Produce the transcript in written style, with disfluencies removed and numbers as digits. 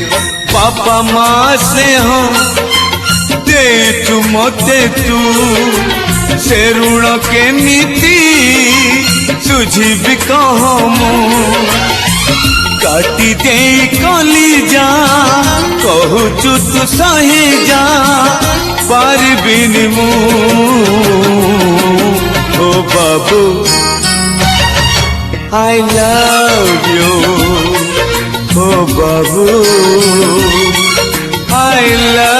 बापा माँ से हो दे तू मते तू से ऋण के नीति सुझी भी कहो मु काटी दे कली जा कहूचु तू सही जा पारबिनी मु ओ बाबू I love you oh babu I love